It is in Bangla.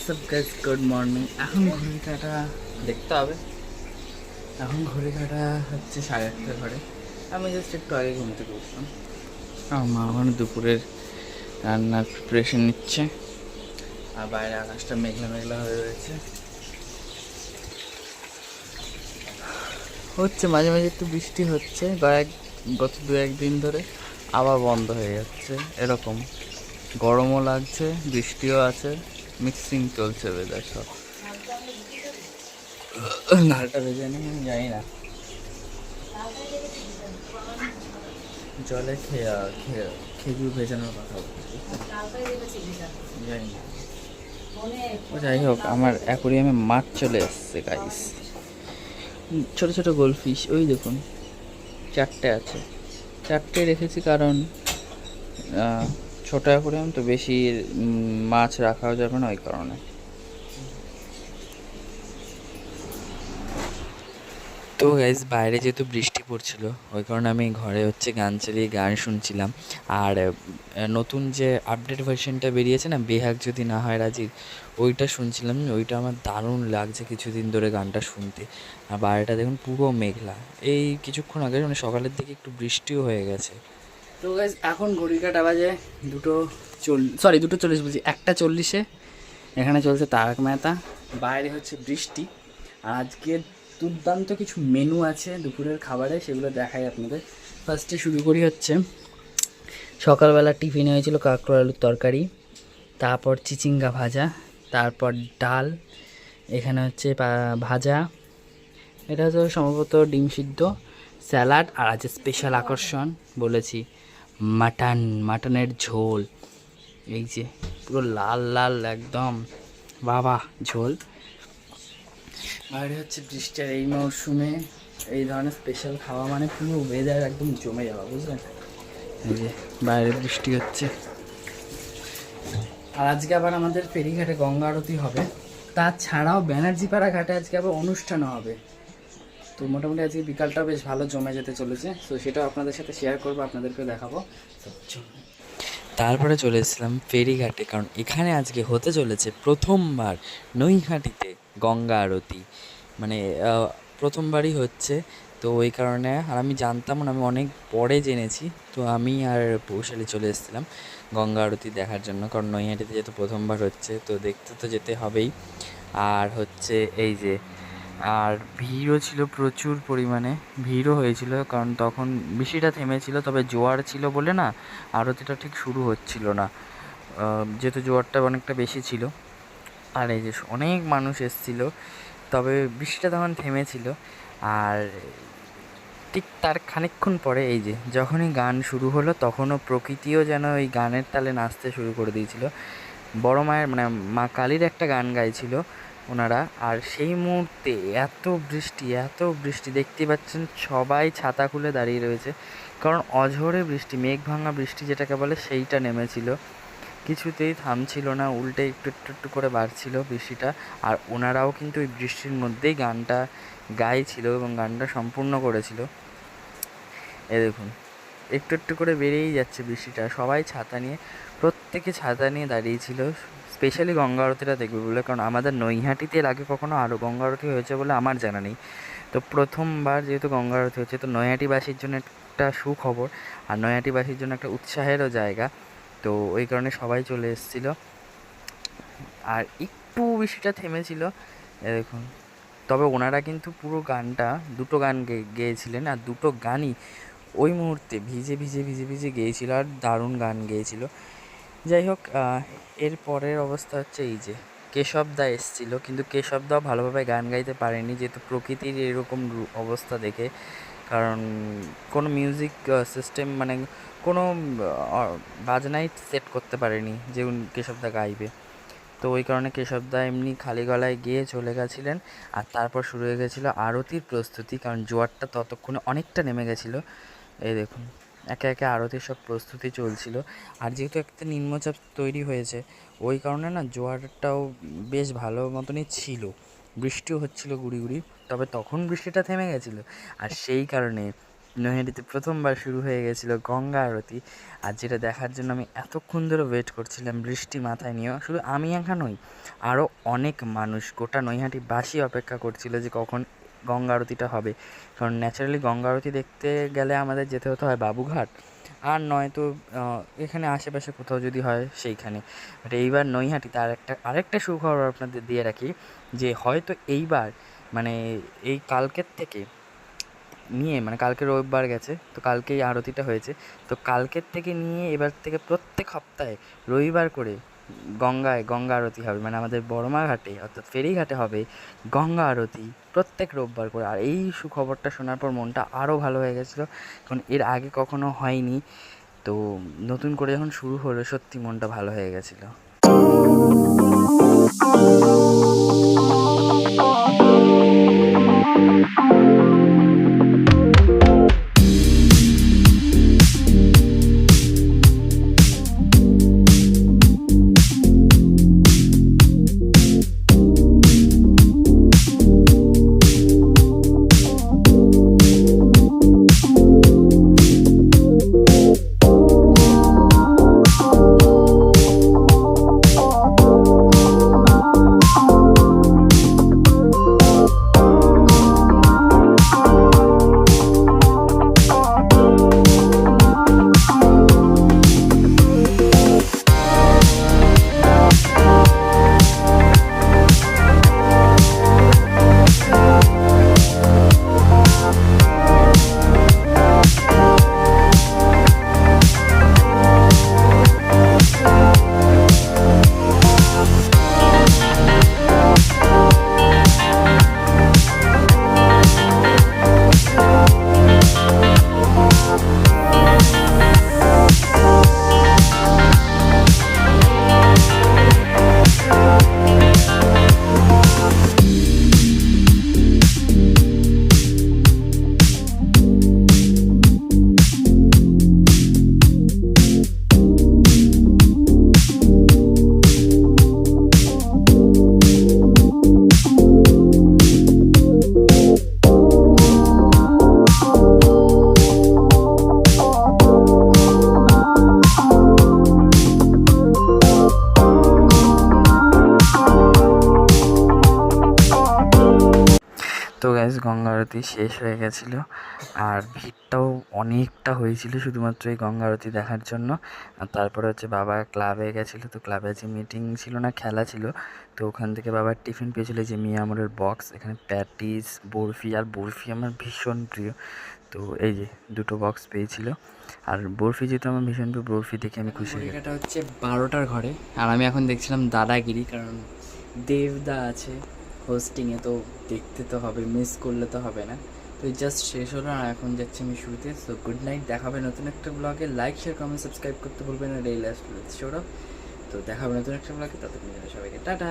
WhatsApp guys, good morning. এখন ঘড়ি কাটা দেখতে হবে। এখন ঘড়ি কাটা হচ্ছে 8:30 ঘরে। আমি জাস্ট একটু আগে ঘুম থেকে উঠলাম। আমার মা ওখানে দুপুরের রান্নার প্রিপারেশন নিচ্ছে, আর বাইরে আকাশটা মেঘলা মেঘলা হয়ে রয়েছে। হচ্ছে মাঝে মাঝে একটু বৃষ্টি হচ্ছে, গত 2-1 দিন ধরে আবার বন্ধ হয়ে যাচ্ছে এরকম। গরমও লাগছে, বৃষ্টিও আছে, মিক্সিং চলছে ওয়েদার সব। নালটা ভেজে নিই, আমি জানি না। জলে খেজুর ভেজানোর কথা বলছি, জানি না। ও যাই হোক, আমার অ্যাকোরিয়ামে মাছ চলে এসছে গাইস। ছোট ছোট গোলফিশ, ওই দেখুন 4টে আছে। 4টে রেখেছি কারণ ছোট অ্যাকোরিয়াম তো, বেশি মাছ রাখাও যাবে না ওই কারণে। তো গাইজ, বাইরে যেহেতু বৃষ্টি পড়ছিল ওই কারণে আমি ঘরে হচ্ছে গান চালিয়ে গান শুনছিলাম। আর নতুন যে আপডেট ভার্সনটা বেরিয়েছে না, বেহাগ যদি না হয় রাজি, ওইটা শুনছিলাম। ওইটা আমার দারুণ লাগছে কিছুদিন ধরে গানটা শুনতে। আর বাইরেটা দেখুন পুরো মেঘলা। এই কিছুক্ষণ আগে মানে সকালের দিকে একটু বৃষ্টিও হয়ে গেছে। তো গাইজ, এখন ঘড়ি কাটা বাজে 2:40 বলছি, 1:40। এখানে চলছে তারক মেহতা, বাইরে হচ্ছে বৃষ্টি। আর আজকের দুর্দান্ত কিছু মেনু আছে দুপুরের খাবারে, সেগুলো দেখাই আপনাদের। ফার্স্টে শুরু করি হচ্ছে, সকালবেলা টিফিনে হয়েছিল কাঁকরোল আলুর তরকারি, তারপর চিচিঙ্গা ভাজা, তারপর ডাল, এখানে হচ্ছে ভাজা, এটা হচ্ছে সম্ভবত ডিম সিদ্ধ, স্যালাড, আর আছে স্পেশাল আকর্ষণ বলেছি মাটনের ঝোল। এই যে পুরো লাল লাল একদম বাবা ঝোল। বাইরে হচ্ছে বৃষ্টির এই মরশুমে এই ধরনের স্পেশাল খাওয়া মানে পুরো ওয়েদার একদম জমে যাওয়া, বুঝলেন। এই যে বাইরে বৃষ্টি হচ্ছে। আর আজকে আবার আমাদের ফেরিঘাটে গঙ্গা আরতি হবে। তাছাড়াও ব্যানার্জিপাড়া ঘাটে আজকে আবার অনুষ্ঠানও হবে। তো মোটামুটি আজকে বিকালটা বেশ ভালো জমে যেতে চলেছে। তো সেটাও আপনাদের সাথে শেয়ার করবো, আপনাদেরকেও দেখাবো। তারপরে চলে এসেছিলাম ফেরিঘাটে, কারণ এখানে আজকে হতে চলেছে প্রথমবার নৈহাটিতে গঙ্গা আরতি। মানে প্রথমবারই হচ্ছে, তো ওই কারণে। আর আমি জানতাম না, আমি অনেক পরে জেনেছি। তো আমি আর পৌশালি চলে এসেছিলাম গঙ্গা আরতি দেখার জন্য, কারণ নৈহাটিতে যেহেতু প্রথমবার হচ্ছে তো দেখতে তো যেতে হবেই। আর হচ্ছে এই যে, আর ভিড়ও ছিল প্রচুর পরিমাণে, ভিড়ও হয়েছিল কারণ তখন বৃষ্টিটা থেমেছিল, তবে জোয়ার ছিল বলে না আরতিটা ঠিক শুরু হচ্ছিল না, যেহেতু জোয়ারটা অনেকটা বেশি ছিল। আর এই যে অনেক মানুষ এসেছিল, তবে বৃষ্টিটা তখন থেমেছিল। আর ঠিক তার খানিকক্ষণ পরে এই যে যখনই গান শুরু হলো, তখনও প্রকৃতিও যেন ওই গানের তালে নাচতে শুরু করে দিয়েছিল। বড় মায়ের মানে মা কালীর একটা গান গাইছিল ওনারা। আর সেই মুহূর্তে এত বৃষ্টি দেখতেই পাচ্ছেন, সবাই ছাতা খুলে দাঁড়িয়ে রয়েছে, কারণ অঝোরে বৃষ্টি, মেঘ ভাঙা বৃষ্টি যেটাকে বলে, সেইটা নেমেছিল, কিছুতেই থামছিল না, উল্টে একটু একটু একটু করে বাড়ছিল বৃষ্টিটা। আর ওনারাও কিন্তু ওই বৃষ্টির মধ্যেই গানটা গাইছিল এবং গানটা সম্পূর্ণ করেছিল। এ দেখুন একটু একটু করে বেড়েই যাচ্ছে বৃষ্টিটা, সবাই ছাতা নিয়ে, প্রত্যেকে ছাতা নিয়ে দাঁড়িয়েছিল স্পেশালি গঙ্গা আরতিটা দেখবে বলে। কারণ আমাদের নৈহাটিতে এর আগে কখনো আরও গঙ্গা আরতি হয়েছে বলে আমার জানা নেই। তো প্রথমবার যেহেতু গঙ্গা আরতি হচ্ছে, তো নৈহাটিবাসীর জন্য একটা সুখবর, আর নৈহাটিবাসীর জন্য একটা উৎসাহেরও জায়গা। তো ওই কারণে সবাই চলে এসেছিলো। আর একটু বৃষ্টিটা থেমেছিল, দেখুন। তবে ওনারা কিন্তু পুরো গানটা, দুটো গান গেয়েছিলেন, আর দুটো গানই ওই মুহূর্তে ভিজে ভিজে ভিজে ভিজে গেয়েছিল, আর দারুণ গান গেয়েছিল। যাই হোক, এর পরের অবস্থা হচ্ছে এই যে কেশবদা এসেছিল, কিন্তু কেশবদাও ভালোভাবে গান গাইতে পারেনি, যেহেতু প্রকৃতির এরকম অবস্থা দেখে। কারণ কোনো মিউজিক সিস্টেম মানে কোনো বাজনাই সেট করতে পারেনি যে কেশবদা গাইবে। তো ওই কারণে কেশবদা এমনি খালি গলায় গিয়ে চলে গেছিলেন। আর তারপর শুরু হয়ে গেছিলো আরতির প্রস্তুতি, কারণ জোয়ারটা ততক্ষণে অনেকটা নেমে গেছিলো। এই দেখুন একে একে আরতির সব প্রস্তুতি চলছিল। আর যেহেতু একটা নিম্নচাপ তৈরি হয়েছে, ওই কারণে না জোয়ারটাও বেশ ভালো মতনই ছিল, বৃষ্টিও হচ্ছিল গুড়ি গুড়ি, তবে তখন বৃষ্টিটা থেমে গেছিলো। আর সেই কারণে নৈহাটিতে প্রথমবার শুরু হয়ে গেছিলো গঙ্গা আরতি, আর যেটা দেখার জন্য আমি এতক্ষণ ধরে ওয়েট করছিলাম বৃষ্টি মাথায় নিয়েও। শুধু আমি একা নই, আরও অনেক মানুষ গোটা নৈহাটিবাসী অপেক্ষা করছিল যে কখন গঙ্গা আরতিটা হবে। কারণ ন্যাচারালি গঙ্গা আরতি দেখতে গেলে আমাদের যেতে হতে হয় বাবুঘাট, আর নয়তো এখানে আশেপাশে কোথাও যদি হয় সেইখানে। বাট এইবার নৈহাটি, তার আরেকটা সুখবর আপনাদের দিয়ে রাখি, যে হয়তো এইবার মানে এই কালকের থেকে নিয়ে, মানে কালকে রবিবার গেছে তো কালকেই আরতিটা হয়েছে, তো কালকের থেকে নিয়ে এবার থেকে প্রত্যেক সপ্তাহে রবিবার করে গঙ্গা আরতি হবে। মানে আমাদের বড়মা ঘাটে অর্থাৎ ফেরিঘাটে হবে গঙ্গা আরতি প্রত্যেক রোববার করে। আর এই সুখবরটা শোনার পর মনটা আরও ভালো হয়ে গেছিলো, কারণ এর আগে কখনো হয়নি। তো নতুন করে যখন শুরু হলো সত্যি মনটা ভালো হয়ে গেছিলো। তো গ্যাস গঙ্গা আরতি শেষ হয়ে গেছিলো, আর ভিড়টাও অনেকটা হয়েছিল শুধুমাত্র এই গঙ্গা আরতি দেখার জন্য। আর তারপরে হচ্ছে বাবা ক্লাবে গেছিলো, তো ক্লাবে যে মিটিং ছিল না, খেলা ছিল, তো ওখান থেকে বাবার টিফিন পেয়েছিলো যে মিয়া আমরের বক্স, এখানে প্যাটিস, বরফি, আর বরফি আমার ভীষণ প্রিয়, তো এই যে দুটো বক্স পেয়েছিল। আর বরফি যেহেতু আমার ভীষণ প্রিয়, বরফি দেখে আমি খুশি। এটা হচ্ছে 12টার ঘরে, আর আমি এখন দেখছিলাম দাদাগিরি, কারণ দেবদা আছে হোস্টিংয়ে, তো দেখতে তো হবে, মিস করলে তো হবে না। তো জাস্ট শেষ হলো, আর এখন যাচ্ছি আমি শুরুতে। সো গুড নাইট, দেখা হবে নতুন একটা ব্লগে। লাইক, শেয়ার, কমেন্ট, সাবস্ক্রাইব করতে ভুলবেন না। ডেইলি লাস্ট শোটা, তো দেখা হবে নতুন একটা ব্লগে। ততক্ষণ সবাইকে টাটা।